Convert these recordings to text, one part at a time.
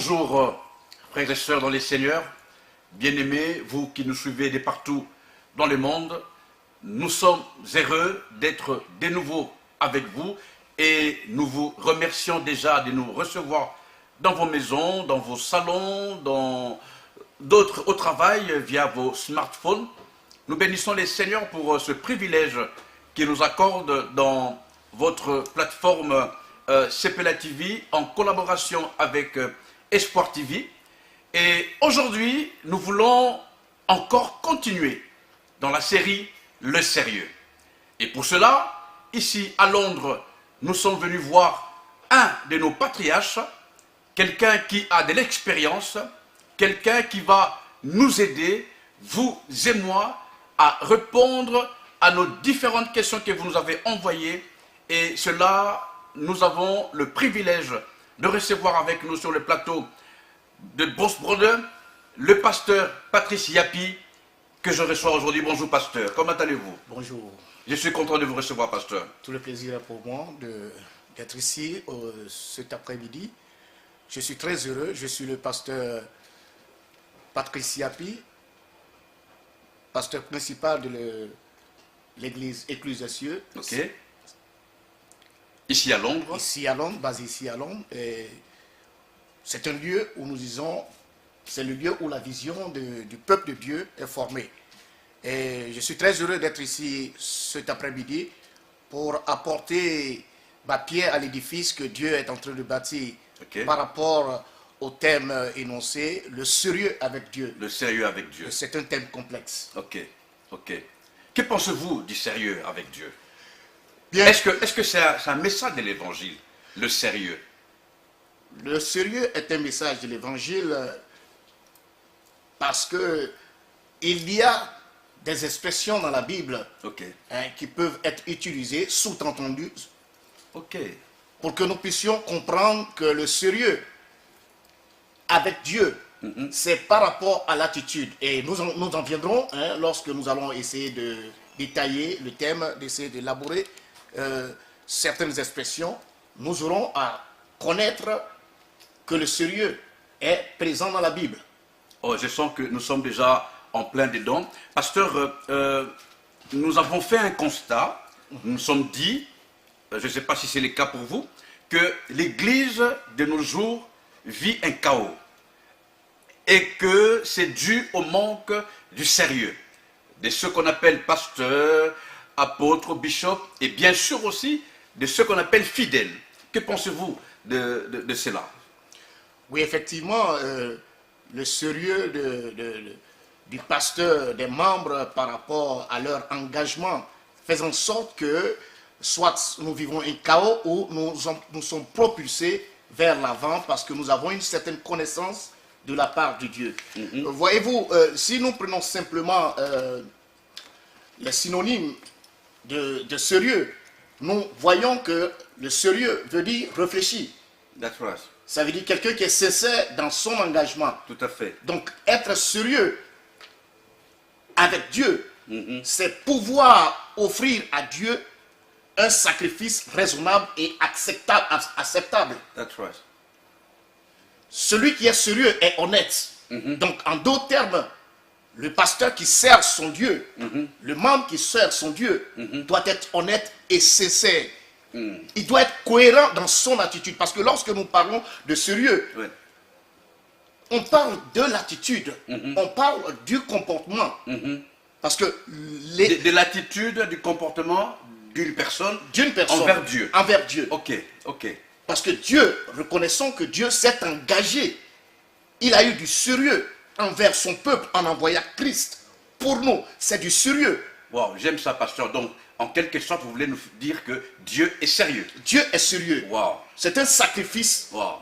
Bonjour frères et sœurs dans les Seigneurs, bien-aimés, vous qui nous suivez de partout dans le monde, nous sommes heureux d'être de nouveau avec vous et nous vous remercions déjà de nous recevoir dans vos maisons, dans vos salons, dans d'autres au travail via vos smartphones. Nous bénissons les Seigneurs pour ce privilège qu'ils nous accordent dans votre plateforme CPLA TV en collaboration avec Espoir TV. Et aujourd'hui, nous voulons encore continuer dans la série Le Sérieux. Et pour cela, ici à Londres, nous sommes venus voir un de nos patriarches, quelqu'un qui a de l'expérience, quelqu'un qui va nous aider, vous et moi, à répondre à nos différentes questions que vous nous avez envoyées. Et cela, nous avons le privilège de recevoir avec nous sur le plateau de Boss Brother, le pasteur Patrice Yapi, que je reçois aujourd'hui. Bonjour pasteur, comment allez-vous? Bonjour. Je suis content de vous recevoir pasteur. Tout le plaisir est pour moi d'être ici cet après-midi. Je suis très heureux, je suis le pasteur Patrice Yapi, pasteur principal de l'église Ecclésiastieux. Ok. Ici à Londres. Ici à Londres, basé ici à Londres. C'est un lieu où nous disons, c'est le lieu où la vision du peuple de Dieu est formée. Et je suis très heureux d'être ici cet après-midi pour apporter ma pierre à l'édifice que Dieu est en train de bâtir par rapport au thème énoncé, le sérieux avec Dieu. Le sérieux avec Dieu. C'est un thème complexe. Ok, ok. Que pensez-vous du sérieux avec Dieu? Bien. Est-ce que c'est un message de l'évangile, le sérieux? Le sérieux est un message de l'évangile parce que il y a des expressions dans la Bible qui peuvent être utilisées, sous-entendues, pour que nous puissions comprendre que le sérieux avec Dieu, c'est par rapport à l'attitude. Et nous en viendrons lorsque nous allons essayer de détailler le thème, d'essayer d'élaborer certaines expressions. Nous aurons à connaître que le sérieux est présent dans la Bible. Oh, je sens que nous sommes déjà en plein dedans. Pasteur, nous avons fait un constat, nous nous sommes dit, je ne sais pas si c'est le cas pour vous, que l'Église de nos jours vit un chaos et que c'est dû au manque du sérieux de ceux qu'on appelle pasteurs, apôtres, bishops et bien sûr aussi de ceux qu'on appelle fidèles. Que pensez-vous de cela? Oui, effectivement, le sérieux du pasteur, des membres par rapport à leur engagement fait en sorte que soit nous vivons un chaos ou nous sommes propulsés vers l'avant parce que nous avons une certaine connaissance de la part de Dieu. Voyez-vous, si nous prenons simplement les synonymes de sérieux, nous voyons que le sérieux veut dire réfléchir. That's right. Ça veut dire quelqu'un qui est sincère dans son engagement. Tout à fait. Donc, être sérieux avec Dieu, c'est pouvoir offrir à Dieu un sacrifice raisonnable et acceptable. That's right. Celui qui est sérieux est honnête. Donc, en d'autres termes, le pasteur qui sert son Dieu, le membre qui sert son Dieu, doit être honnête et sincère. Il doit être cohérent dans son attitude. Parce que lorsque nous parlons de sérieux, on parle de l'attitude, on parle du comportement. Parce que de l'attitude, du comportement d'une personne envers Dieu. Envers Dieu. Ok, ok. Parce que Dieu, reconnaissons que Dieu s'est engagé. Il a eu du sérieux envers son peuple en envoyant Christ. Pour nous, c'est du sérieux. Wow, j'aime ça, pasteur. Donc, en quelque sorte, vous voulez nous dire que Dieu est sérieux. Dieu est sérieux. Wow. C'est un sacrifice. Wow.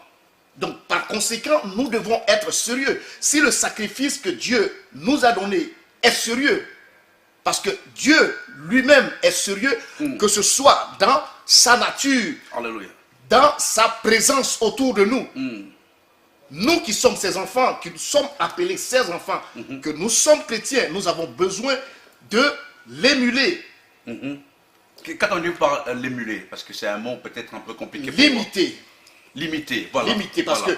Donc, par conséquent, nous devons être sérieux. Si le sacrifice que Dieu nous a donné est sérieux, parce que Dieu lui-même est sérieux, que ce soit dans sa nature, Alléluia, dans sa présence autour de nous. Nous qui sommes ses enfants, qui sommes appelés ses enfants, que nous sommes chrétiens, nous avons besoin de l'émuler. Qu'attendez-vous par l'émuler? Parce que c'est un mot peut-être un peu compliqué. L'imiter. Limiter, voilà. Limiter, parce que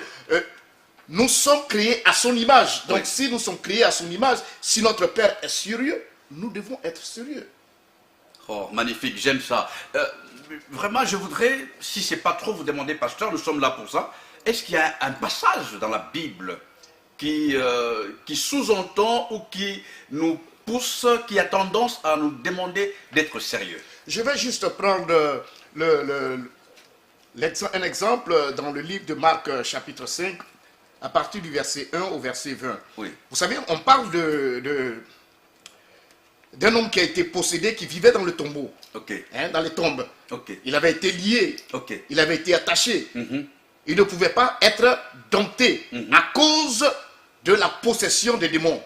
nous sommes créés à son image. Donc Oui. si nous sommes créés à son image, si notre Père est sérieux, nous devons être sérieux. Oh, magnifique, j'aime ça. Vraiment, je voudrais, si c'est pas trop vous demander, pasteur, nous sommes là pour ça. Est-ce qu'il y a un passage dans la Bible qui sous-entend ou qui nous pousse, qui a tendance à nous demander d'être sérieux? Je vais juste prendre un exemple dans le livre de Marc chapitre 5, à partir du verset 1 au verset 20. Oui. Vous savez, on parle d'un homme qui a été possédé, qui vivait dans le tombeau, Ok, dans les tombes. ok, Il avait été lié, ok. il avait été attaché. Mhm. Il ne pouvait pas être dompté à cause de la possession des démons.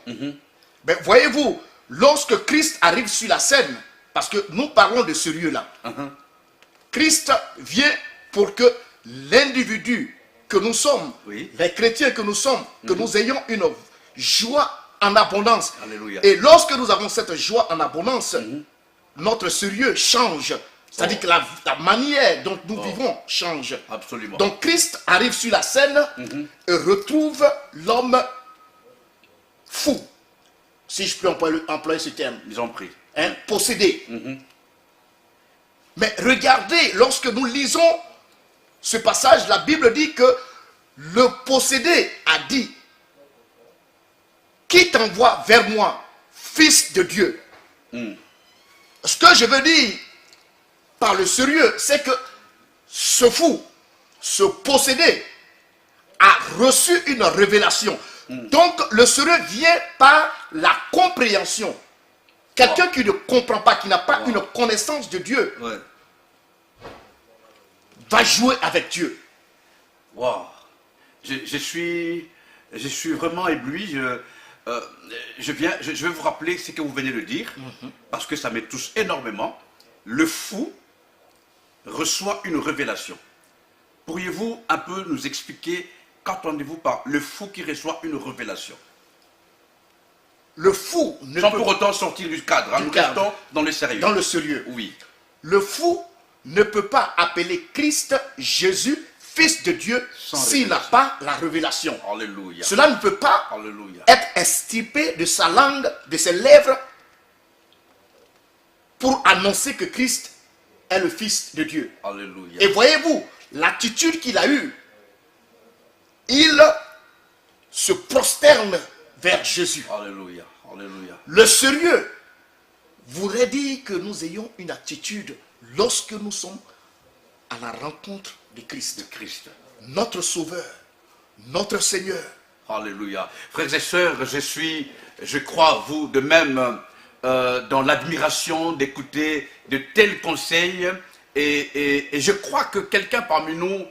Ben, voyez-vous, lorsque Christ arrive sur la scène, parce que nous parlons de ce lieu-là, Christ vient pour que l'individu que nous sommes, Oui. les chrétiens que nous sommes, que nous ayons une joie en abondance. Alléluia. Et lorsque nous avons cette joie en abondance, notre sérieux change. C'est-à-dire que la manière dont nous vivons change. Absolument. Donc Christ arrive sur la scène et retrouve l'homme fou, si je peux employer ce terme, Ils ont pris. possédé. Mais regardez, lorsque nous lisons ce passage, la Bible dit que le possédé a dit: qui t'envoie vers moi, fils de Dieu? Ce que je veux dire par le sérieux, c'est que ce fou, ce possédé, a reçu une révélation. Donc le sérieux vient par la compréhension. Quelqu'un qui ne comprend pas, qui n'a pas une connaissance de Dieu, Ouais. va jouer avec Dieu. Wow. Je suis vraiment ébloui. Je vais vous rappeler ce que vous venez de dire, parce que ça me touche énormément. Le fou reçoit une révélation. Pourriez-vous un peu nous expliquer qu'entendez-vous par le fou qui reçoit une révélation? Le fou ne Sans peut pour autant sortir du cadre, Du nous cadre. restons dans le sérieux. dans le sérieux. Oui. Le fou ne peut pas appeler Christ, Jésus, fils de Dieu, Sans s'il n'a révélation. pas la révélation. Alléluia. Cela ne peut pas Alléluia. être extirpé de sa langue, de ses lèvres, pour annoncer que Christ est le Fils de Dieu. Alléluia. Et voyez-vous, l'attitude qu'il a eue, il se prosterne vers Jésus. Alléluia. Alléluia. Le sérieux voudrait dire que nous ayons une attitude lorsque nous sommes à la rencontre de Christ, De Christ. notre Sauveur, notre Seigneur. Alléluia. Frères et sœurs, je crois, vous de même, dans l'admiration d'écouter de tels conseils. Et je crois que quelqu'un parmi nous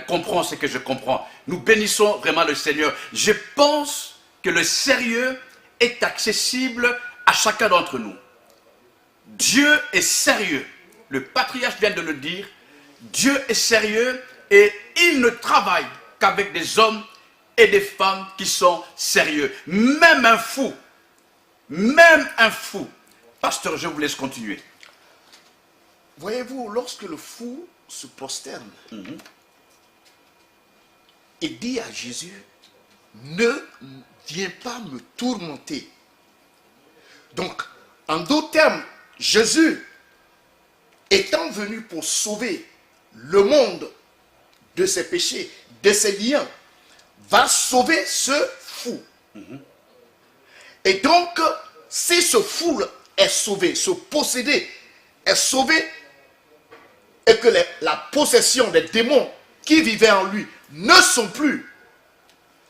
comprend ce que je comprends. Nous bénissons vraiment le Seigneur. Je pense que le sérieux est accessible à chacun d'entre nous. Dieu est sérieux. Le patriarche vient de le dire. Dieu est sérieux et il ne travaille qu'avec des hommes et des femmes qui sont sérieux. Même un fou. Pasteur, je vous laisse continuer. Voyez-vous, lorsque le fou se prosterne, il dit à Jésus: ne viens pas me tourmenter. Donc, en d'autres termes, Jésus, étant venu pour sauver le monde de ses péchés, de ses liens, va sauver ce fou. Et donc, si ce fou est sauvé, ce possédé est sauvé, et que la possession des démons qui vivaient en lui ne sont plus,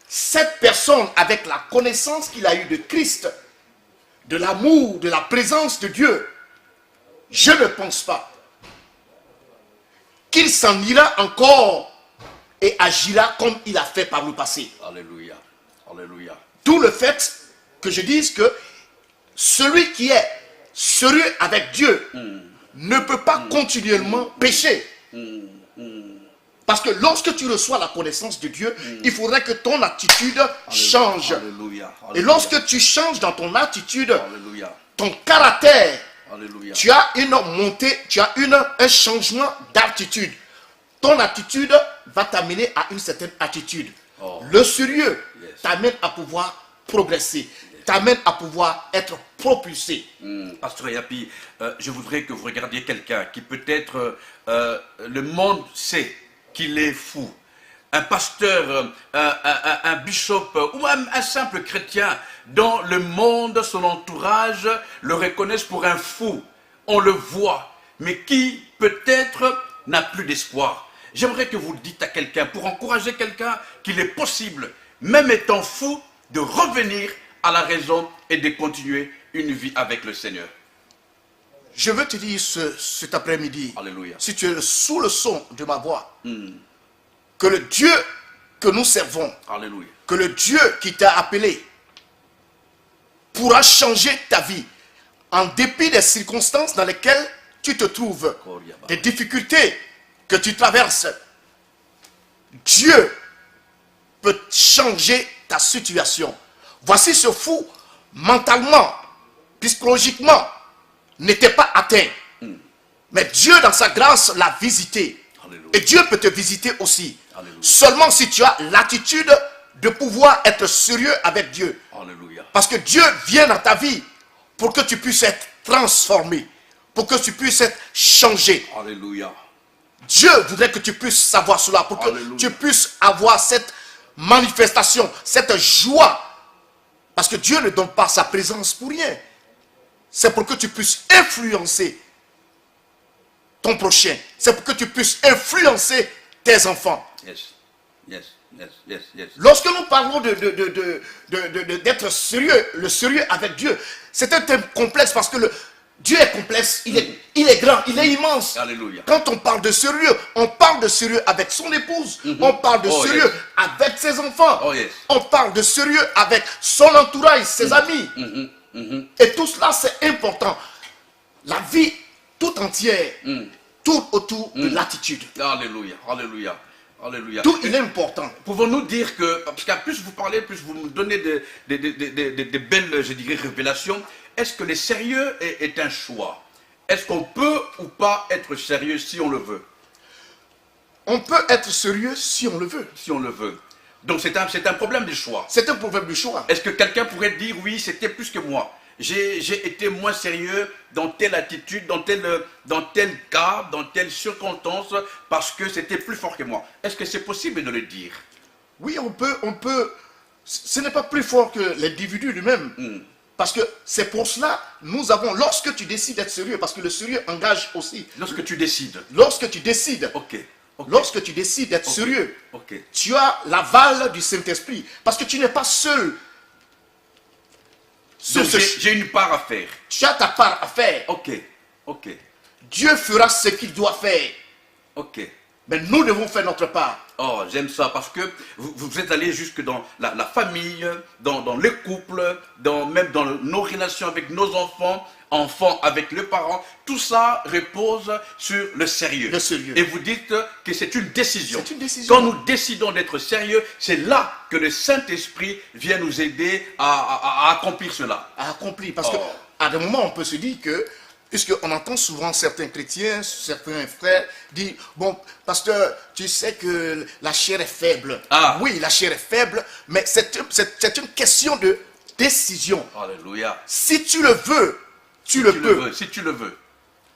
cette personne, avec la connaissance qu'il a eue de Christ, de l'amour, de la présence de Dieu, je ne pense pas qu'il s'en ira encore et agira comme il a fait par le passé. Alléluia. Alléluia. D'où le fait que je dise que celui qui est sérieux avec Dieu ne peut pas continuellement pécher. Parce que lorsque tu reçois la connaissance de Dieu, il faudrait que ton attitude change. Alléluia. Et lorsque tu changes dans ton attitude, Alléluia. ton caractère, Alléluia. tu as une montée, tu as un changement d'attitude. Ton attitude va t'amener à une certaine attitude. Oh. Le sérieux Yes. t'amène à pouvoir progresser, t'amène à pouvoir être propulsé. Pasteur Yapi, je voudrais que vous regardiez quelqu'un qui peut-être le monde sait qu'il est fou. Un pasteur, un bishop ou même un simple chrétien dans le monde, son entourage le reconnaissent pour un fou. On le voit, mais qui peut-être n'a plus d'espoir. J'aimerais que vous le dites à quelqu'un, pour encourager quelqu'un, qu'il est possible, même étant fou, de revenir à la raison et de continuer une vie avec le Seigneur. Je veux te dire cet après-midi, Alléluia. si tu es sous le son de ma voix, que le Dieu que nous servons, Alléluia. que le Dieu qui t'a appelé pourra changer ta vie en dépit des circonstances dans lesquelles tu te trouves, des difficultés que tu traverses. Dieu peut changer ta situation. Voici ce fou, mentalement, psychologiquement, n'était pas atteint. Mais Dieu, dans sa grâce, l'a visité. Alléluia. Et Dieu peut te visiter aussi. Alléluia. Seulement si tu as l'attitude de pouvoir être sérieux avec Dieu. Alléluia. Parce que Dieu vient dans ta vie pour que tu puisses être transformé, pour que tu puisses être changé. Alléluia. Dieu voudrait que tu puisses savoir cela, pour que Alléluia. tu puisses avoir cette manifestation, cette joie. Parce que Dieu ne donne pas sa présence pour rien. C'est pour que tu puisses influencer ton prochain. C'est pour que tu puisses influencer tes enfants. Yes. Yes. Yes. Yes. Yes. Lorsque nous parlons d'être sérieux, le sérieux avec Dieu, c'est un thème complexe parce que Dieu est complexe, il est grand, il est immense. Alléluia. Quand on parle de sérieux, on parle de sérieux avec son épouse, on parle de Oh, sérieux yes. avec ses enfants, Oh, yes. on parle de sérieux avec son entourage, ses amis. Et tout cela, c'est important. La vie tout entière tourne autour de l'attitude. Alléluia. Alléluia. Alléluia. Tout, il est important. Pouvons-nous dire que, parce qu'à plus vous parlez, plus vous me donnez des belles, je dirais, révélations, est-ce que le sérieux est un choix? Est-ce qu'on peut ou pas être sérieux si on le veut? On peut être sérieux si on le veut. Si on le veut. Donc c'est un problème de choix. C'est un problème de choix. Est-ce que quelqu'un pourrait dire, oui, c'était plus que moi? J'ai été moins sérieux dans telle attitude, dans tel cas, dans telle circonstance, parce que c'était plus fort que moi. Est-ce que c'est possible de le dire? Oui, on peut. Ce n'est pas plus fort que l'individu lui-même. Parce que c'est pour cela, nous avons, lorsque tu décides d'être sérieux, parce que le sérieux engage aussi. Lorsque tu décides. Lorsque tu décides, Ok. Ok. lorsque tu décides d'être sérieux, Ok. tu as l'aval du Saint-Esprit. Parce que tu n'es pas seul. Donc j'ai une part à faire. Tu as ta part à faire. Ok. Ok. Dieu fera ce qu'il doit faire. Ok. Mais nous devons faire notre part. Oh, j'aime ça parce que vous êtes allé jusque dans la famille, dans les couples, même dans nos relations avec nos enfants avec les parents. Tout ça repose sur le sérieux. Le sérieux. Et vous dites que c'est une décision. C'est une décision. Quand nous décidons d'être sérieux, c'est là que le Saint-Esprit vient nous aider à accomplir cela. À accomplir. Parce Oh. qu'à des moments, on peut se dire que, puisqu'on entend souvent certains chrétiens, certains frères dire, bon, pasteur, tu sais que la chair est faible. Ah. Oui, la chair est faible, mais c'est une question de décision. Alléluia. Si tu le veux, tu le peux. Si tu le veux.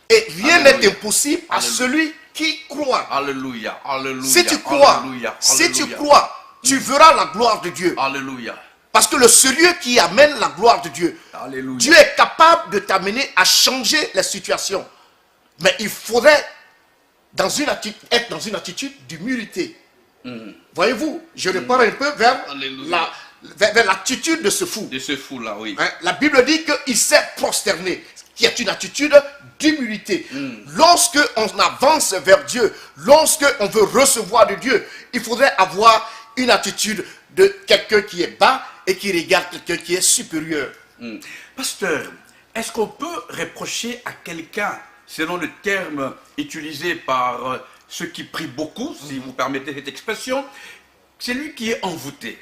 Et rien Alléluia. n'est impossible à Alléluia. celui qui croit. Alléluia. Alléluia. Si tu crois, Alléluia. si tu Alléluia. crois, tu verras la gloire de Dieu. Alléluia. Parce que le sérieux qui amène la gloire de Dieu, Alléluia. Dieu est capable de t'amener à changer les situations. Mais il faudrait être dans une attitude d'humilité. Voyez-vous, je repars un peu Alléluia. vers l'attitude de ce fou. De ce fou-là, oui. Hein, la Bible dit qu'il s'est prosterné, qui est une attitude d'humilité. Lorsque on avance vers Dieu, lorsque on veut recevoir de Dieu, il faudrait avoir une attitude de quelqu'un qui est bas et qui regarde quelqu'un qui est supérieur. Pasteur, est-ce qu'on peut reprocher à quelqu'un, selon le terme utilisé par ceux qui prient beaucoup, si vous permettez cette expression, c'est lui qui est envoûté?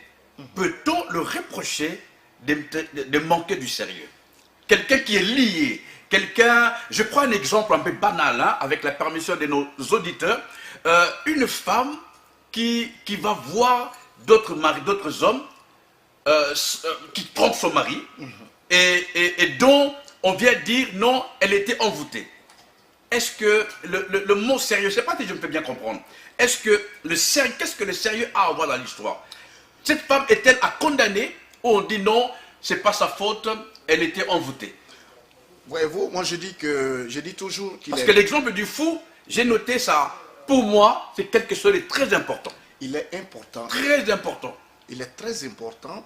Peut-on le reprocher de manquer du sérieux? Quelqu'un qui est lié, quelqu'un, je prends un exemple un peu banal, hein, avec la permission de nos auditeurs, une femme qui va voir d'autres maris, d'autres hommes qui trompent son mari et dont on vient dire non, elle était envoûtée. Est-ce que le mot sérieux, je ne sais pas si je me fais bien comprendre, est-ce que le sérieux, qu'est-ce que le sérieux a à voir dans l'histoire? Cette femme est-elle à condamner ou on dit non, c'est pas sa faute, elle était envoûtée? Voyez-vous, moi je dis toujours qu'il Parce que l'exemple du fou, j'ai noté ça, pour moi, c'est quelque chose de très important. il est important. Très important. Il est très important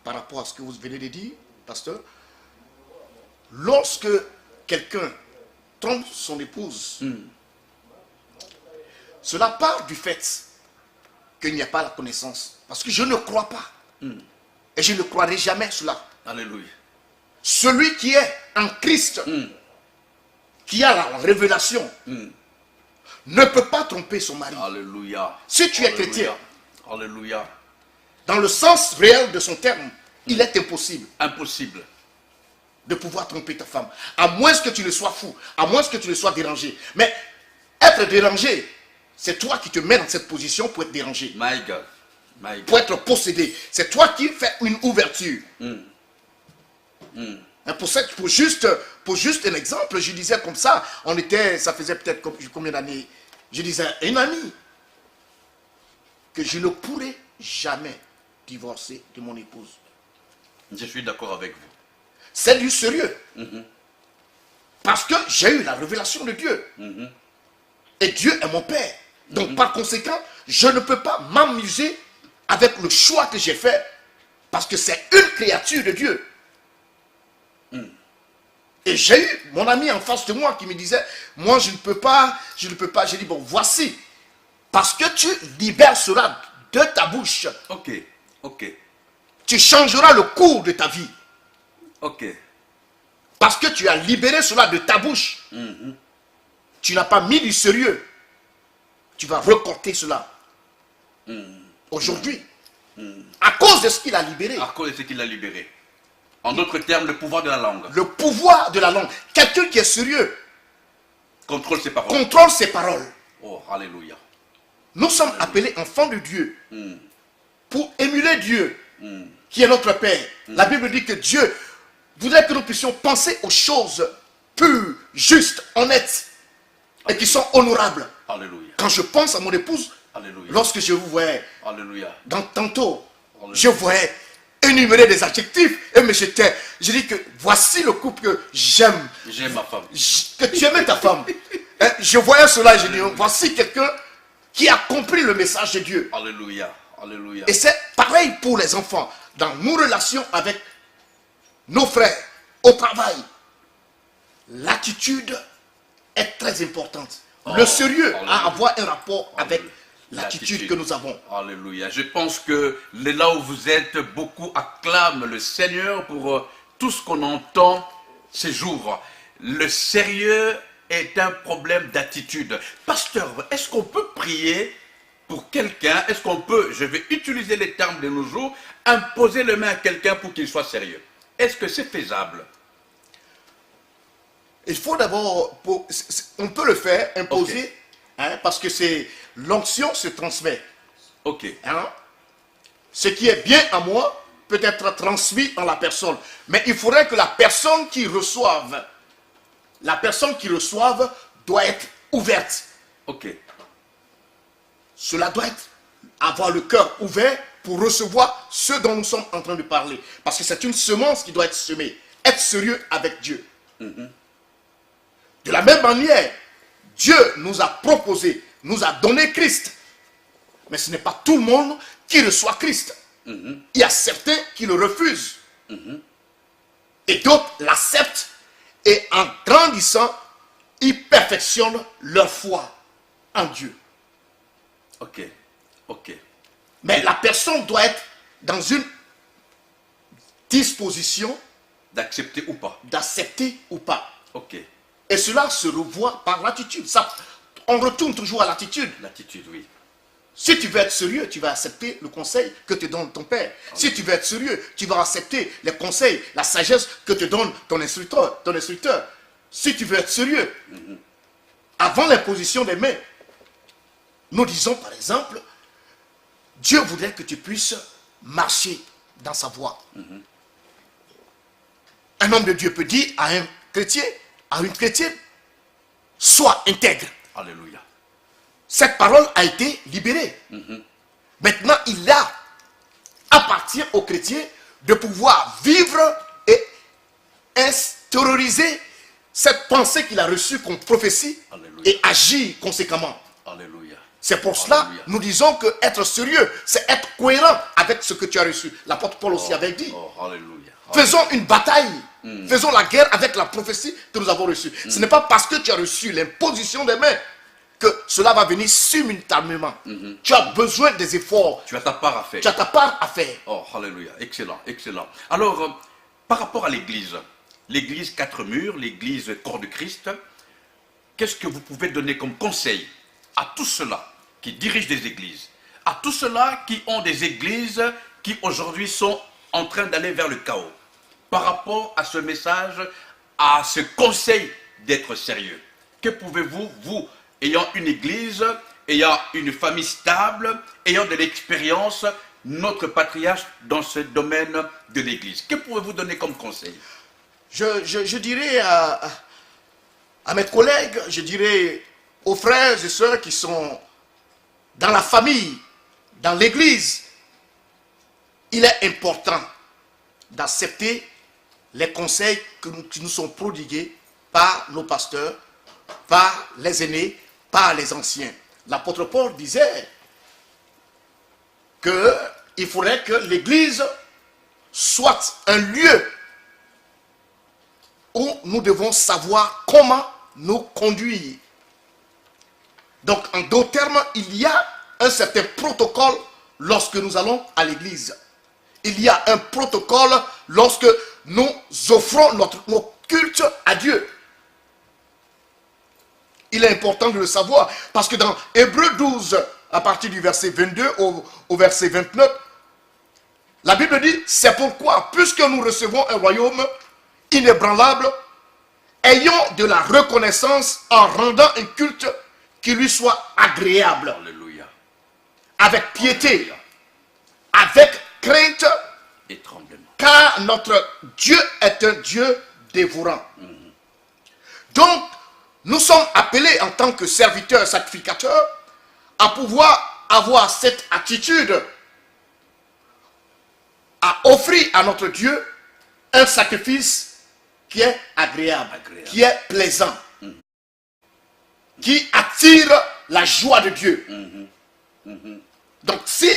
par rapport à ce que vous venez de dire, pasteur. Lorsque quelqu'un trompe son épouse, cela part du fait qu'il n'y a pas la connaissance. Parce que je ne crois pas. Et je ne croirai jamais cela. Alléluia. Celui qui est en Christ, qui a la révélation, ne peut pas tromper son mari. Alléluia. Si tu es chrétien, Alléluia. dans le sens réel de son terme, il est impossible Impossible. de pouvoir tromper ta femme. À moins que tu ne sois fou, à moins que tu ne sois dérangé. Mais être dérangé, c'est toi qui te mets dans cette position pour être dérangé. My God. My God. Pour être possédé. C'est toi qui fais une ouverture. Pour juste un exemple, je disais comme ça, ça faisait peut-être combien d'années, je disais à une amie que je ne pourrais jamais divorcer de mon épouse. Je suis d'accord avec vous. C'est du sérieux. Parce que j'ai eu la révélation de Dieu. Et Dieu est mon Père. Donc par conséquent, je ne peux pas m'amuser avec le choix que j'ai fait. Parce que c'est une créature de Dieu. Et j'ai eu mon ami en face de moi qui me disait, moi je ne peux pas. J'ai dit, bon, voici. Parce que tu libères cela de ta bouche. Ok. Ok. Tu changeras le cours de ta vie. Ok. Parce que tu as libéré cela de ta bouche. Tu n'as pas mis du sérieux. Tu vas recorter cela. Aujourd'hui. À cause de ce qu'il a libéré. À cause de ce qu'il a libéré. En d'autres termes, le pouvoir de la langue. Le pouvoir de la langue. Quelqu'un qui est sérieux Contrôle ses paroles. contrôle ses paroles. Oh, alléluia. Nous sommes appelés enfants de Dieu. Pour émuler Dieu, qui est notre Père. La Bible dit que Dieu voudrait que nous puissions penser aux choses pures, justes, honnêtes et qui sont honorables. Alléluia. Quand je pense à mon épouse, Alléluia. lorsque je vous voyais Alléluia. tantôt, je voyais énumérer des adjectifs et je dis que voici le couple que j'aime. J'aime ma femme. Que tu aimais ta femme. Je voyais cela et je dis, voici quelqu'un qui a compris le message de Dieu. Alléluia. Alléluia. Et c'est pareil pour les enfants. Dans nos relations avec nos frères, au travail, l'attitude est très importante. Le sérieux a à avoir un rapport avec l'attitude que nous avons. Alléluia. Je pense que là où vous êtes, beaucoup acclament le Seigneur pour tout ce qu'on entend ces jours. Le sérieux est un problème d'attitude. Pasteur, est-ce qu'on peut prier pour quelqu'un? Est-ce qu'on peut, je vais utiliser les termes de nos jours, imposer les mains à quelqu'un pour qu'il soit sérieux? Est-ce que c'est faisable? Il faut d'abord, on peut le faire, imposer, Ok. parce que l'onction se transmet. Ok. Ce qui est bien à moi peut être transmis en la personne. Mais il faudrait que la personne qui reçoive doit être ouverte. Ok. Cela doit avoir le cœur ouvert pour recevoir ce dont nous sommes en train de parler. Parce que c'est une semence qui doit être semée. Être sérieux avec Dieu. De la même manière, Dieu nous a proposé, nous a donné Christ. Mais ce n'est pas tout le monde qui reçoit Christ. Il y a certains qui le refusent. Et d'autres l'acceptent. Et en grandissant, ils perfectionnent leur foi en Dieu. Ok. Ok. Mais la personne doit être dans une disposition D'accepter ou pas. d'accepter ou pas. Ok. Et cela se revoit par l'attitude. On retourne toujours à l'attitude. L'attitude, oui. Si tu veux être sérieux, tu vas accepter le conseil que te donne ton père. Si tu veux être sérieux, tu vas accepter les conseils, la sagesse que te donne ton instructeur. Si tu veux être sérieux, avant l'imposition des mains, nous disons par exemple, Dieu voudrait que tu puisses marcher dans sa voie. Un homme de Dieu peut dire à un chrétien, à une chrétienne, sois intègre. Alléluia. Cette parole a été libérée. Maintenant, il appartient aux chrétiens de pouvoir vivre et extérioriser cette pensée qu'il a reçue comme prophétie. Alléluia. Et agir conséquemment. Alléluia. C'est pour cela, Alléluia. nous disons que être sérieux, c'est être cohérent avec ce que tu as reçu. L'apôtre Paul aussi avait dit. Oh, alléluia. Faisons une bataille. Faisons la guerre avec la prophétie que nous avons reçue. Ce n'est pas parce que tu as reçu l'imposition des mains que cela va venir simultanément. Tu as besoin des efforts. Tu as ta part à faire. Tu as ta part à faire. Oh, alléluia. Excellent, excellent. Alors, par rapport à l'église, l'église 4 murs, l'église corps de Christ, qu'est-ce que vous pouvez donner comme conseil à tous ceux-là qui dirigent des églises, à tous ceux-là qui ont des églises qui aujourd'hui sont en train d'aller vers le chaos, par rapport à ce message, à ce conseil d'être sérieux? Que pouvez-vous, vous, ayant une église, ayant une famille stable, ayant de l'expérience, notre patriarche dans ce domaine de l'église, que pouvez-vous donner comme conseil? Je dirais à mes collègues, je dirais aux frères et sœurs qui sont dans la famille, dans l'église, il est important d'accepter les conseils qui nous sont prodigués par nos pasteurs, par les aînés, par les anciens. L'apôtre Paul disait qu'il faudrait que l'église soit un lieu où nous devons savoir comment nous conduire. Donc, en d'autres termes, il y a un certain protocole lorsque nous allons à l'église. Il y a un protocole lorsque nous offrons nos cultes à Dieu. Il est important de le savoir parce que dans Hébreux 12, à partir du verset 22 au verset 29, la Bible dit, c'est pourquoi, puisque nous recevons un royaume inébranlable, ayons de la reconnaissance en rendant un culte qui lui soit agréable. Alléluia. Avec piété, Alléluia. avec crainte, Et tremblement. car notre Dieu est un Dieu dévorant. Donc, nous sommes appelés en tant que serviteurs sacrificateurs à pouvoir avoir cette attitude à offrir à notre Dieu un sacrifice qui est agréable, qui est plaisant, qui attire la joie de Dieu. Donc si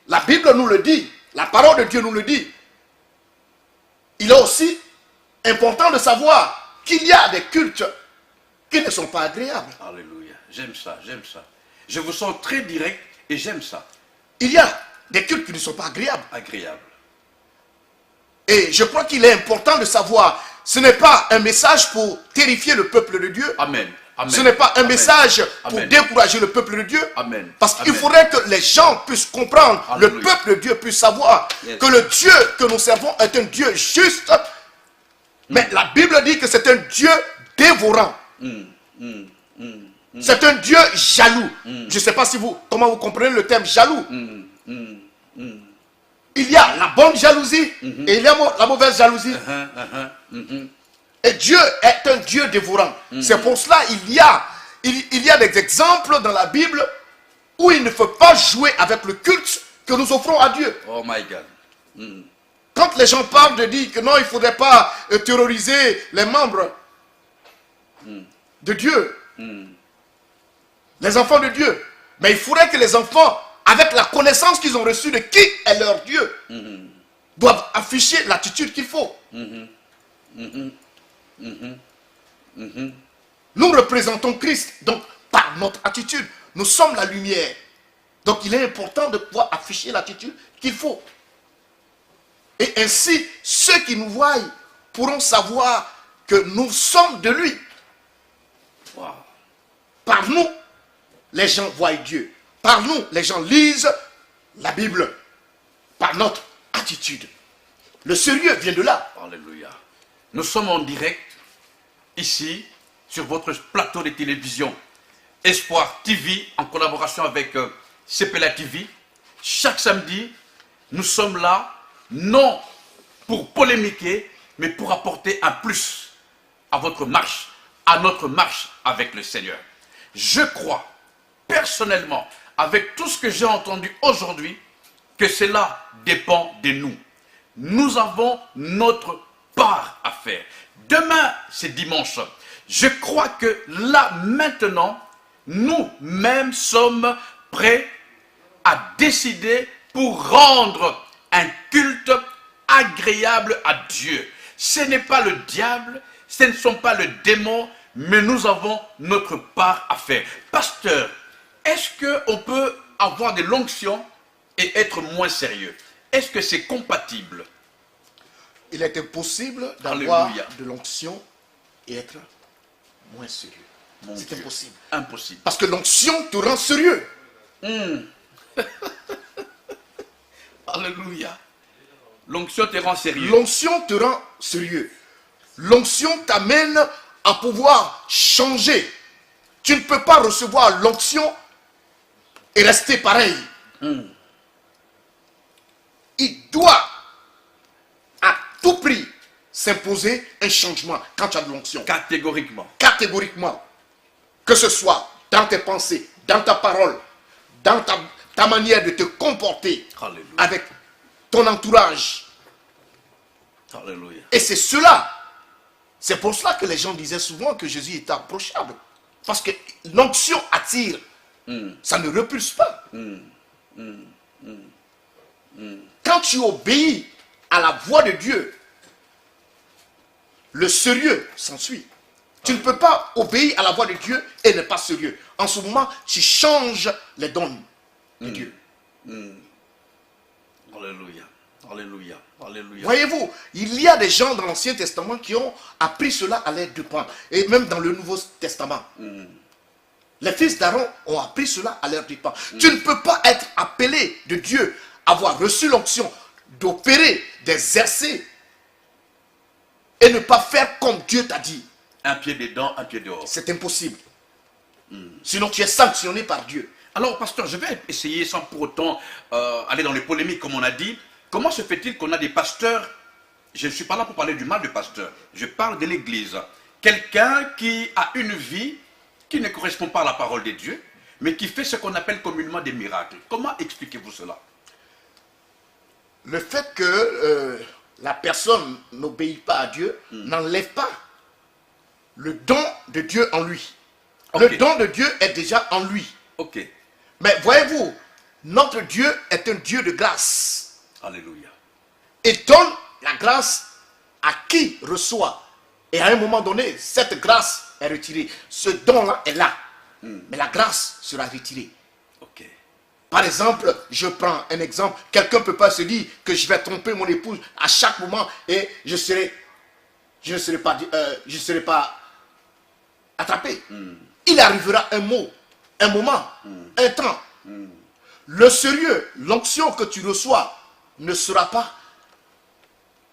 la Bible nous le dit, la parole de Dieu nous le dit, il est aussi important de savoir qu'il y a des cultes qui ne sont pas agréables. Alléluia. J'aime ça, j'aime ça. Je vous sens très direct et j'aime ça. Il y a des cultes qui ne sont pas agréables. Agréable. Et je crois qu'il est important de savoir, ce n'est pas un message pour terrifier le peuple de Dieu. Amen. Amen. Ce n'est pas un Amen. message pour Amen. décourager le peuple de Dieu. Amen. Parce qu'il Amen. faudrait que les gens puissent comprendre, Alléluia. le peuple de Dieu puisse savoir Yes. que le Dieu que nous servons est un Dieu juste. Mais la Bible dit que c'est un Dieu dévorant. C'est un Dieu jaloux. Je ne sais pas si comment vous comprenez le terme jaloux. Il y a la bonne jalousie et il y a la mauvaise jalousie. Et Dieu est un Dieu dévorant. C'est pour cela il y a des exemples dans la Bible où il ne faut pas jouer avec le culte que nous offrons à Dieu. Oh my God. Quand les gens parlent de dire que non, il ne faudrait pas terroriser les membres de Dieu, les enfants de Dieu, mais il faudrait que les enfants, avec la connaissance qu'ils ont reçue de qui est leur Dieu, doivent afficher l'attitude qu'il faut. Nous représentons Christ, donc par notre attitude, nous sommes la lumière. Donc il est important de pouvoir afficher l'attitude qu'il faut. Et ainsi, ceux qui nous voient pourront savoir que nous sommes de lui. Wow. Par nous, les gens voient Dieu. Par nous, les gens lisent la Bible. Par notre attitude. Le sérieux vient de là. Alléluia. Nous sommes en direct, ici, sur votre plateau de télévision Espoir TV, en collaboration avec CPLA TV, chaque samedi, nous sommes là, non pour polémiquer, mais pour apporter un plus à votre marche, à notre marche avec le Seigneur. Je crois, personnellement, avec tout ce que j'ai entendu aujourd'hui, que cela dépend de nous. Nous avons notre part à faire. Demain, c'est dimanche. Je crois que là, maintenant, nous-mêmes sommes prêts à décider pour rendre un culte agréable à Dieu. Ce n'est pas le diable, ce ne sont pas le démon, mais nous avons notre part à faire. Pasteur, est-ce qu'on peut avoir de l'onction et être moins sérieux? Est-ce que c'est compatible? Il est impossible d'avoir Alléluia. de l'onction et être moins sérieux. C'est Dieu. impossible. Impossible. Parce que l'onction te rend sérieux. Alléluia. L'onction te rend sérieux. L'onction te rend sérieux. L'onction t'amène à pouvoir changer. Tu ne peux pas recevoir l'onction et rester pareil. Il doit à tout prix s'imposer un changement quand tu as de l'onction. Catégoriquement. Catégoriquement. Que ce soit dans tes pensées, dans ta parole, dans ta manière de te comporter Alléluia. avec ton entourage. Alléluia. Et c'est cela. C'est pour cela que les gens disaient souvent que Jésus était approchable. Parce que l'onction attire. Ça ne repulse pas. Quand tu obéis à la voix de Dieu, le sérieux s'ensuit. Tu ne peux pas obéir à la voix de Dieu et ne pas sérieux. En ce moment, tu changes les dons de Dieu. Alléluia. Alléluia. Alléluia. Voyez-vous, il y a des gens dans l'Ancien Testament qui ont appris cela à l'aide de pain. Et même dans le Nouveau Testament. Les fils d'Aaron ont appris cela à l'aide du pain. Tu ne peux pas être appelé de Dieu, avoir reçu l'onction d'opérer, d'exercer et ne pas faire comme Dieu t'a dit. Un pied dedans, un pied dehors. C'est impossible. Sinon tu es sanctionné par Dieu. Alors, pasteur, je vais essayer sans pour autant aller dans les polémiques, comme on a dit. Comment se fait-il qu'on a des pasteurs? Je ne suis pas là pour parler du mal de pasteur. Je parle de l'Église. Quelqu'un qui a une vie qui ne correspond pas à la parole de Dieu, mais qui fait ce qu'on appelle communément des miracles. Comment expliquez-vous cela? Le fait que la personne n'obéit pas à Dieu n'enlève pas le don de Dieu en lui. Okay. Le don de Dieu est déjà en lui. Ok. Mais voyez-vous, notre Dieu est un Dieu de grâce. Alléluia. Et donne la grâce à qui reçoit. Et à un moment donné, cette grâce est retirée. Ce don-là est là. Mais la grâce sera retirée. Ok. Par exemple, je prends un exemple. Quelqu'un ne peut pas se dire que je vais tromper mon épouse à chaque moment et je ne serai pas attrapé. Il arrivera un moment, un temps. Le sérieux, l'onction que tu reçois ne sera pas,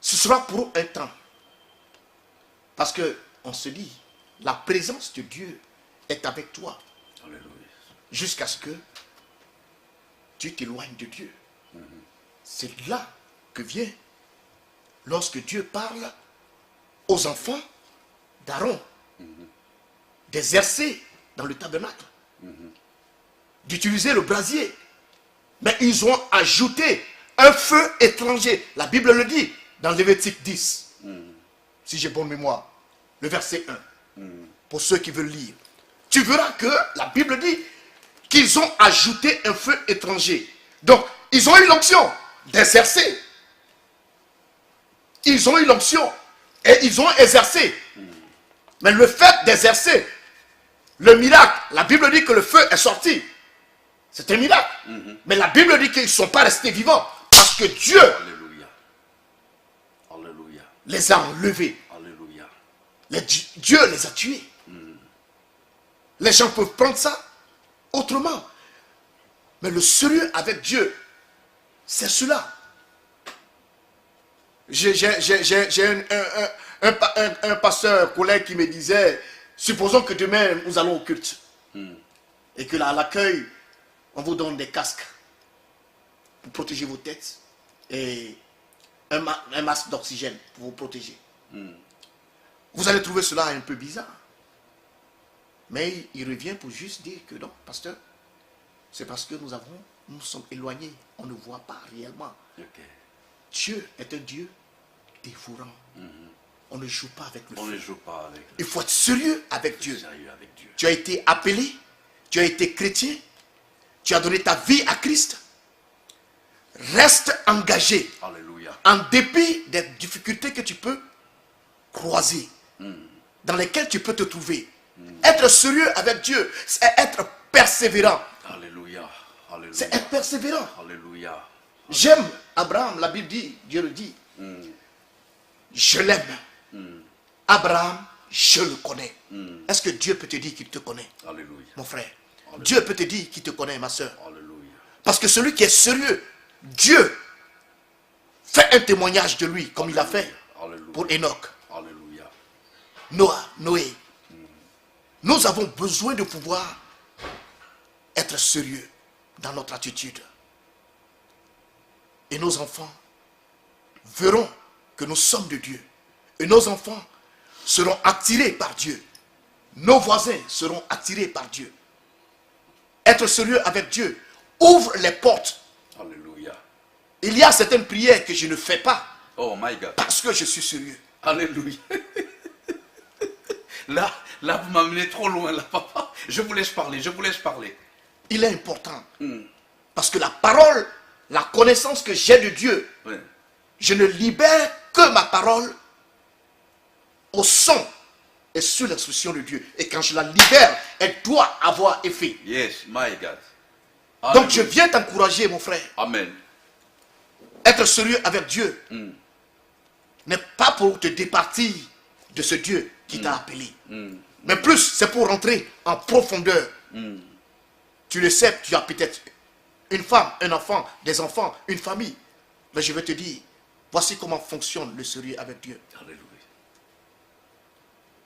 ce sera pour un temps. Parce que on se dit, la présence de Dieu est avec toi. Alléluia. Jusqu'à ce que tu t'éloignes de Dieu. C'est là que vient, lorsque Dieu parle aux enfants d'Aaron, d'exercer dans le tabernacle, d'utiliser le brasier. Mais ils ont ajouté un feu étranger. La Bible le dit dans Lévitique 10, si j'ai bonne mémoire, le verset 1, pour ceux qui veulent lire. Tu verras que la Bible dit qu'ils ont ajouté un feu étranger. Donc, ils ont eu l'onction d'exercer. Ils ont eu l'onction et ils ont exercé. Mais le fait d'exercer, le miracle, la Bible dit que le feu est sorti. C'est un miracle. Mais la Bible dit qu'ils ne sont pas restés vivants. Parce que Dieu Alléluia. Alléluia. les a enlevés. Alléluia. Dieu les a tués. Les gens peuvent prendre ça autrement. Mais le sérieux avec Dieu, c'est cela. J'ai un pasteur collègue qui me disait, supposons que demain nous allons au culte. Et que là, à l'accueil, on vous donne des casques. pour protéger vos têtes et un masque d'oxygène pour vous protéger. Vous allez trouver cela un peu bizarre. Mais il revient pour juste dire que non, pasteur, c'est parce que nous sommes éloignés. On ne voit pas réellement. Okay. Dieu est un Dieu dévorant. On ne joue pas avec le feu. On ne joue pas avec le Il faut être sérieux avec Dieu. sérieux avec Dieu. Tu as été appelé, tu as été chrétien, tu as donné ta vie à Christ. Reste engagé. Alléluia. En dépit des difficultés que tu peux croiser, dans lesquelles tu peux te trouver. Être sérieux avec Dieu, c'est être persévérant. Alléluia. Alléluia. C'est être persévérant. Alléluia. J'aime Abraham, la Bible dit, Dieu le dit. Je l'aime. Abraham, je le connais. Est-ce que Dieu peut te dire qu'il te connaît, Alléluia. mon frère? Alléluia. Dieu peut te dire qu'il te connaît, ma soeur. Alléluia. Parce que celui qui est sérieux, Dieu fait un témoignage de lui, comme il a fait Alléluia. pour Enoch, Alléluia. Noé. Nous avons besoin de pouvoir être sérieux dans notre attitude. Et nos enfants verront que nous sommes de Dieu. Et nos enfants seront attirés par Dieu. Nos voisins seront attirés par Dieu. Être sérieux avec Dieu ouvre les portes. Alléluia. Il y a certaines prières que je ne fais pas Oh my God. parce que je suis sérieux. Alléluia. Là, vous m'amenez trop loin, là, papa. Je vous laisse parler, je vous laisse parler. Il est important. Parce que la parole, la connaissance que j'ai de Dieu, Ouais. je ne libère que ma parole au son et sous l'instruction de Dieu. Et quand je la libère, elle doit avoir effet. Yes, my God. Donc je Alléluia. viens t'encourager, mon frère. Amen. Être sérieux avec Dieu n'est pas pour te départir de ce Dieu qui t'a appelé. Mais plus, c'est pour rentrer en profondeur. Tu le sais, tu as peut-être une femme, un enfant, des enfants, une famille. Mais je vais te dire, voici comment fonctionne le sérieux avec Dieu. Alléluia.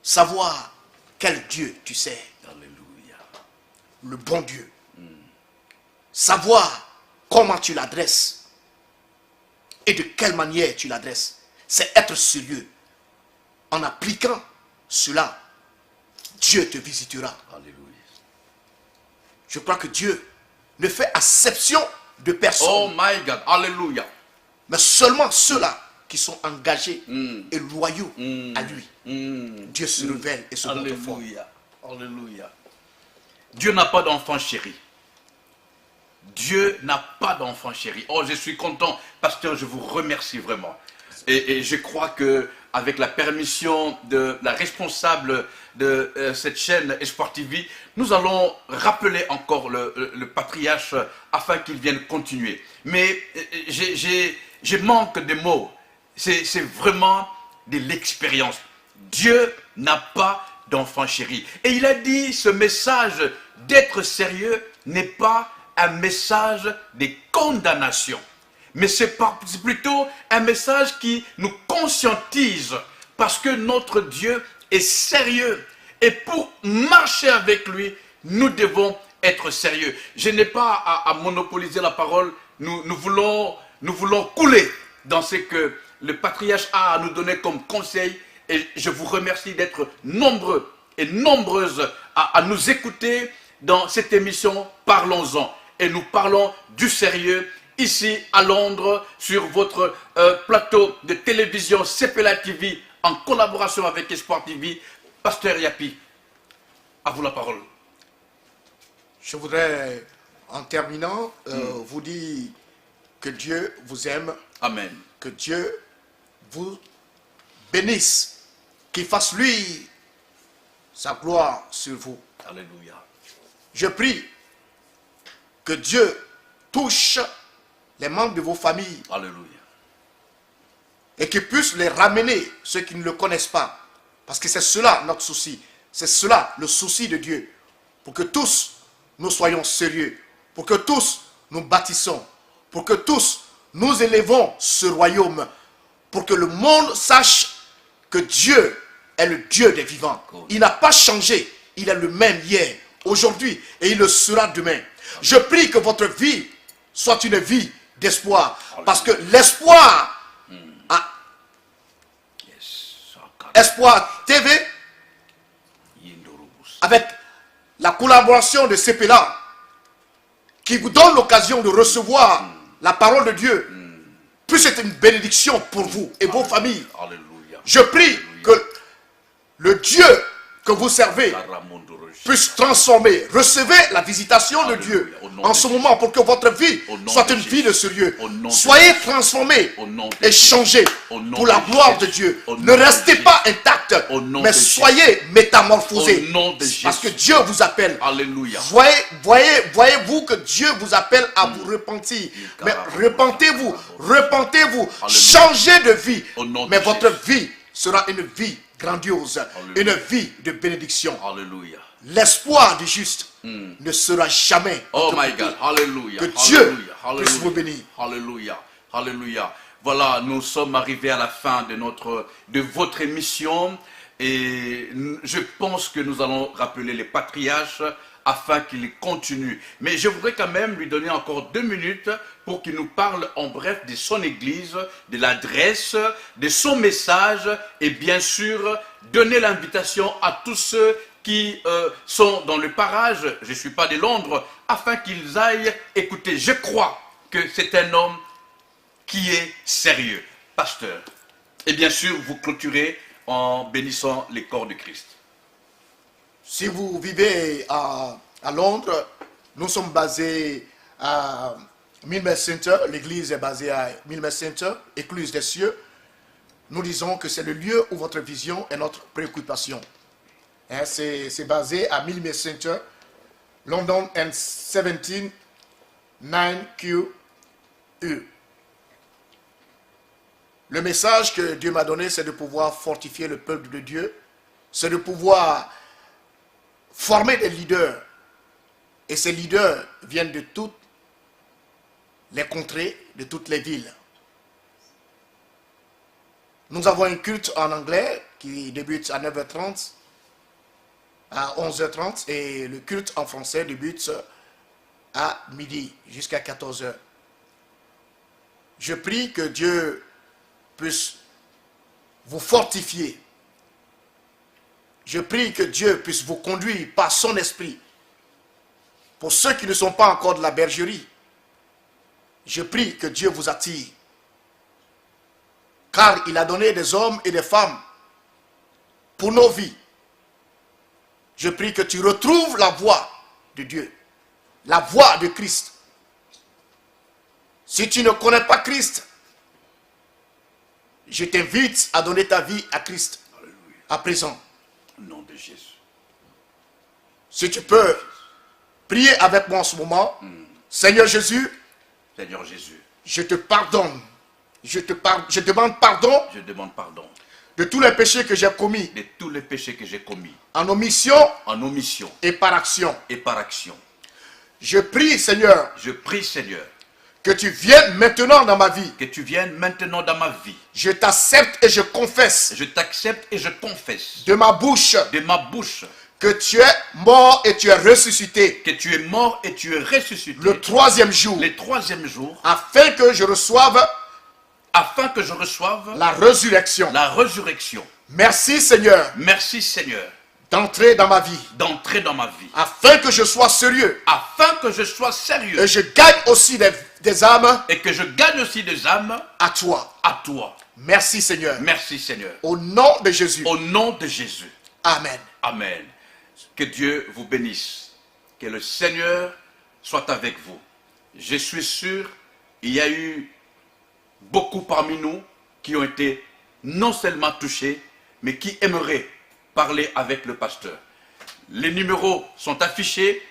Savoir quel Dieu tu sais, Alléluia. le bon Dieu. Savoir comment tu l'adresses et de quelle manière tu l'adresses. C'est être sérieux. En appliquant cela, Dieu te visitera. Alléluia. Je crois que Dieu ne fait exception de personne, Oh my God. Alléluia. mais seulement ceux-là qui sont engagés et loyaux à lui. Dieu se révèle et se montre fort. Alléluia. Alléluia. Dieu n'a pas d'enfant chéri. Dieu n'a pas d'enfant chéri. Oh, je suis content, pasteur, je vous remercie vraiment. Et je crois que avec la permission de la responsable de cette chaîne Espoir TV, nous allons rappeler encore le patriarche afin qu'il vienne continuer. Mais je manque de mots. C'est vraiment de l'expérience. Dieu n'a pas d'enfant chéri. Et il a dit, ce message d'être sérieux n'est pas un message de condamnation. Mais c'est plutôt un message qui nous conscientise parce que notre Dieu est sérieux. Et pour marcher avec lui, nous devons être sérieux. Je n'ai pas à monopoliser la parole. Nous voulons couler dans ce que le patriarche a à nous donner comme conseil. Et je vous remercie d'être nombreux et nombreuses à nous écouter dans cette émission Parlons-en. Et nous parlons du sérieux ici à Londres sur votre plateau de télévision CPLA TV en collaboration avec Espoir TV. Pasteur Yapi, à vous la parole. Je voudrais, en terminant, vous dire que Dieu vous aime, Amen. que Dieu vous bénisse, qu'il fasse lui sa gloire sur vous. Alléluia. Je prie que Dieu touche les membres de vos familles Alléluia. et qu'il puisse les ramener, ceux qui ne le connaissent pas. Parce que c'est cela notre souci. C'est cela le souci de Dieu. Pour que tous nous soyons sérieux. Pour que tous nous bâtissons. Pour que tous nous élevons ce royaume. Pour que le monde sache que Dieu est le Dieu des vivants. Il n'a pas changé. Il est le même hier, aujourd'hui et il le sera demain. Je prie que votre vie soit une vie d'espoir. Parce que l'espoir, Espoir TV, avec la collaboration de CPLA, qui vous donne l'occasion de recevoir la parole de Dieu, puisse être une bénédiction pour vous et vos familles. Alléluia. Je prie que le Dieu que vous servez puisse transformer. Recevez la visitation de Dieu en ce moment pour que votre vie soit une vie de sérieux. Soyez transformés et changés pour la gloire de Dieu. Ne restez pas intacts, mais soyez métamorphosés. Parce que Dieu vous appelle. Alléluia. Voyez-vous que Dieu vous appelle à vous repentir. Mais repentez-vous, changez de vie. Mais votre vie sera une vie grandiose, une vie de bénédiction. Alléluia. L'espoir du juste ne sera jamais. Oh my God, Alléluia. Que Dieu puisse vous bénir. Alléluia, Alléluia. Voilà, nous sommes arrivés à la fin de votre émission et je pense que nous allons rappeler les patriarches afin qu'il continue. Mais je voudrais quand même lui donner encore 2 minutes pour qu'il nous parle en bref de son église, de l'adresse, de son message et bien sûr donner l'invitation à tous ceux qui sont dans le parage, je ne suis pas de Londres, afin qu'ils aillent écouter. Je crois que c'est un homme qui est sérieux. Pasteur, et bien sûr vous clôturez en bénissant les corps de Christ. Si vous vivez à Londres, nous sommes basés à Milmer Center. L'église est basée à Milmer Center, écluse des cieux. Nous disons que c'est le lieu où votre vision est notre préoccupation. Hein, c'est basé à Milmer Center, London N17 9QU. Le message que Dieu m'a donné, c'est de pouvoir fortifier le peuple de Dieu, c'est de pouvoir former des leaders. Et ces leaders viennent de toutes les contrées, de toutes les villes. Nous avons un culte en anglais qui débute à 9h30, à 11h30, et le culte en français débute à midi jusqu'à 14h. Je prie que Dieu puisse vous fortifier. Je prie que Dieu puisse vous conduire par son esprit. Pour ceux qui ne sont pas encore de la bergerie, je prie que Dieu vous attire. Car il a donné des hommes et des femmes pour nos vies. Je prie que tu retrouves la voie de Dieu, la voie de Christ. Si tu ne connais pas Christ, je t'invite à donner ta vie à Christ à présent. Au nom de Jésus. Si tu peux prier avec moi en ce moment, Seigneur Jésus, Seigneur Jésus, je te pardonne. Je demande pardon. Je demande pardon de tous les péchés que j'ai commis. De tous les péchés que j'ai commis. En omission. En omission. Et par action. Et par action. Je prie, Seigneur. Je prie, Seigneur. Que tu viennes maintenant dans ma vie. Que tu viennes maintenant dans ma vie. Je t'accepte et je confesse. Je t'accepte et je confesse. De ma bouche. De ma bouche. Que tu es mort et tu es ressuscité. Que tu es mort et tu es ressuscité. Le 3e jour. Le 3e jour. Afin que je reçoive. Afin que je reçoive. La résurrection. La résurrection. Merci Seigneur. Merci Seigneur. D'entrer dans ma vie. D'entrer dans ma vie. Afin que je sois sérieux. Afin que je sois sérieux. Et je gagne aussi des âmes. Et que je gagne aussi des âmes. À toi. À toi. Merci Seigneur. Merci Seigneur. Au nom de Jésus. Au nom de Jésus. Amen. Amen. Que Dieu vous bénisse. Que le Seigneur soit avec vous. Je suis sûr, il y a eu beaucoup parmi nous qui ont été non seulement touchés, mais qui aimeraient parler avec le pasteur. Les numéros sont affichés,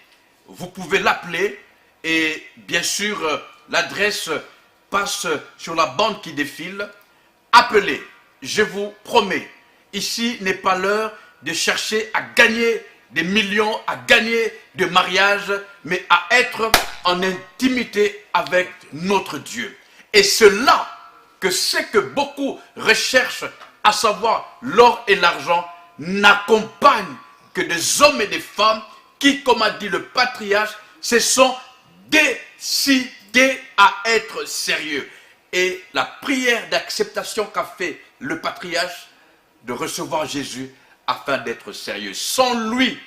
vous pouvez l'appeler et bien sûr l'adresse passe sur la bande qui défile. Appelez, je vous promets, ici n'est pas l'heure de chercher à gagner des millions, à gagner de mariages, mais à être en intimité avec notre Dieu. Et cela, que ce que beaucoup recherchent, à savoir l'or et l'argent, n'accompagne que des hommes et des femmes qui, comme a dit le patriarche, se sont décidés aider à être sérieux. Et la prière d'acceptation qu'a fait le patriarche de recevoir Jésus afin d'être sérieux. Sans lui,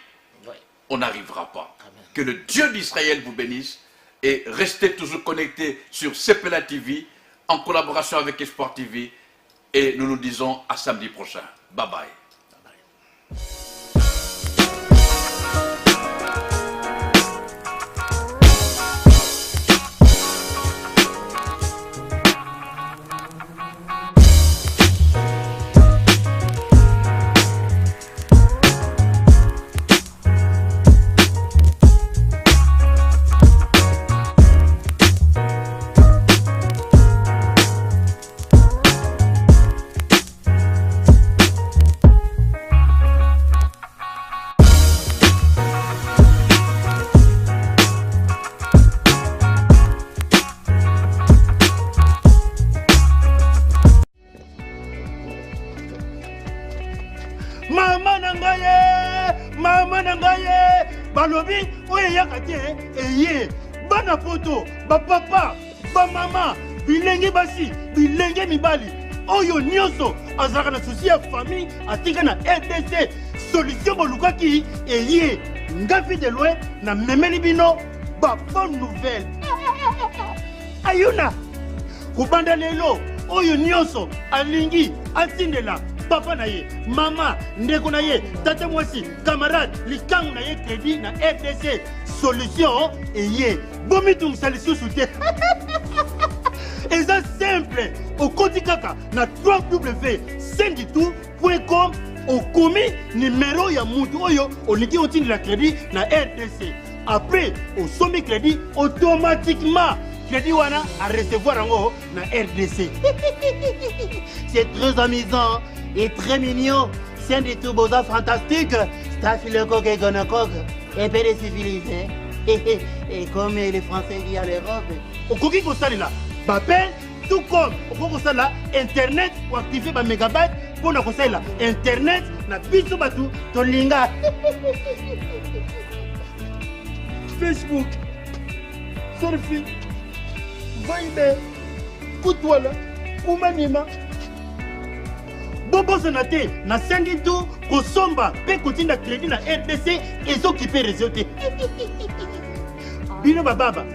on n'arrivera pas. Amen. Que le Dieu d'Israël vous bénisse et restez toujours connectés sur CPLA TV en collaboration avec Espoir TV et nous nous disons à samedi prochain. Bye bye. Mama nangaye balobi oye yakate eye bana poto ba papa ba mama bilenge basi bilenge mibali oyo nyonso azalaka na souci ya famille atika na RDC solution bolukaki eye ngafi de loin na memeli bino ba bonne nouvelle ayuna kubanda lelo oyo nyonso alingi atindela papa na ye, mama, ndeko na ye, tata mwasi, camarade, likangu na ye crédit na RDC. Solution, eye. Bomi tung solution soute. Et ça simple. Au koti kaka na www.senditou.com au commis numéro ya mutu oyo oniki otindi la crédit na RDC. Après, au sommet crédit automatiquement. Crédit wana à recevoir en na RDC. C'est très amusant. Et très mignon, c'est des tout beaux fantastiques. Staphylocoque et gonocoque, et peu de civilisé. Et comme les Français disent à l'Europe. Au coquille qu'on s'en là, Babel, tout comme au coquille qu'on là, Internet, pour activer ma mégabyte, pour nous conseiller là, Internet, na biso batu, ton linga. Facebook, selfie, Viber, Koutouala, Oumanima. Bobo Sonate, na sengi tout, Kosomba, pe kotinda crédit na RDC, et zo qui peut résulter. Bino bababa.